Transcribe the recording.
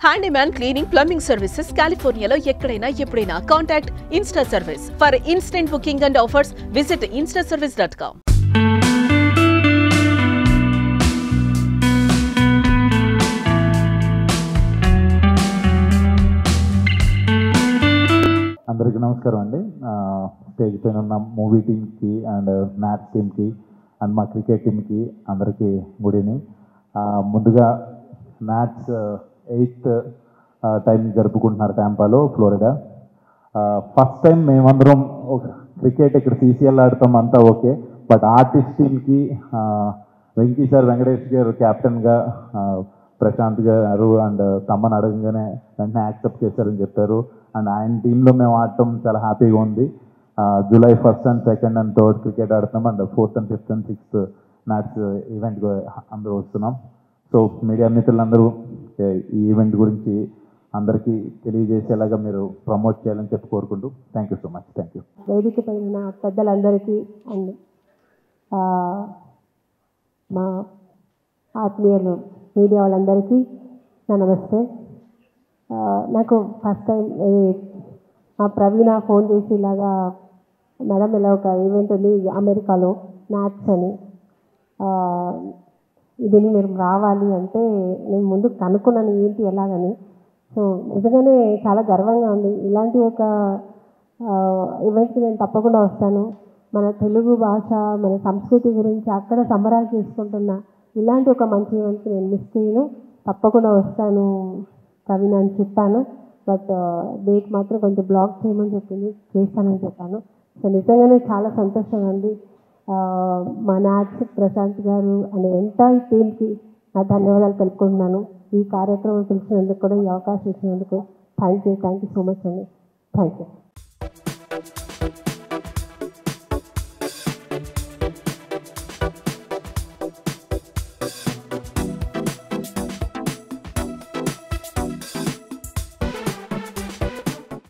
Handyman cleaning, plumbing services కాలిఫోర్నియాలో ఎక్కడైనా ఎప్పుడైనా. Contact Insta service. For instant booking and offers visit instaservice.com. అందరికీ నమస్కారం అండి. స్టేజ్ పైన ఉన్న మూవీ టీమ్కి అండ్ మ్యాథ్స్ టీమ్కి అండ్ మా క్రికెట్ టీమ్కి అందరికీ గుడ్ ఈవినింగ్. ముందుగా మ్యాథ్స్ 8th టైం జరుపుకుంటున్నారు టాంపాలో, ఫ్లోరిడా. ఫస్ట్ టైం మేమందరం క్రికెట్ ఇక్కడ CCL ఆడతాం, అంతా ఓకే. బట్ ఆర్టిస్ట్ టీమ్కి వెంకీ సార్, వెంకటేష్ గారు కెప్టెన్గా, ప్రశాంత్ గారు అండ్ తమ్మని అడగంగానే వెంటనే యాక్సెప్ట్ చేశారని చెప్పారు. అండ్ ఆయన టీంలో మేము ఆడటం చాలా హ్యాపీగా ఉంది. July 1st and 2nd and 3rd cricket ఆడుతున్నాం. And 4th and 5th and 6th match event అందరూ వస్తున్నాం. సో మీడియా మిత్రులందరూ ఈ ఈవెంట్ గురించి అందరికీ తెలియజేసేలాగా మీరు ప్రమోట్ చేయాలని చెప్పి కోరుకుంటూ thank you so much. Thank you. వేదిక పైన పెద్దలందరికీ అండ్ మా ఆత్మీయులు మీడియా వాళ్ళందరికీ నా నమస్తే. నాకు ఫస్ట్ టైం మా ప్రవీణ ఫోన్ చేసి ఇలాగా మేడం ఇలా ఒక ఈవెంట్ ఉంది అమెరికాలో మ్యాథ్స్ అని, ఇది మీరు రావాలి అంటే నేను ముందు కనుక్కున్నాను ఏంటి ఎలాగని. సో నిజంగానే చాలా గర్వంగా ఉంది. ఇలాంటి ఒక ఈవెంట్కి నేను తప్పకుండా వస్తాను. మన తెలుగు భాష, మన సంస్కృతి గురించి అక్కడ సంబరాలు చేసుకుంటున్న ఇలాంటి ఒక మంచి ఈవెంట్కి నేను మిస్ చేయను, తప్పకుండా వస్తాను ప్రవీణ అని చెప్పాను. బట్ డేట్ మాత్రం కొంచెం బ్లాక్ చేయమని చెప్పింది, చేస్తానని చెప్పాను. సో నిజంగానే చాలా సంతోషంగా ఉంది. మా నాట్స్ ప్రశాంత్ గారు అండ్ ఎంటైర్ టీమ్కి నా ధన్యవాదాలు తెలుపుకుంటున్నాను. ఈ కార్యక్రమం పిలిచినందుకు కూడా, ఈ అవకాశం ఇచ్చినందుకు థ్యాంక్ యూ సో మచ్ అండి. Thank you.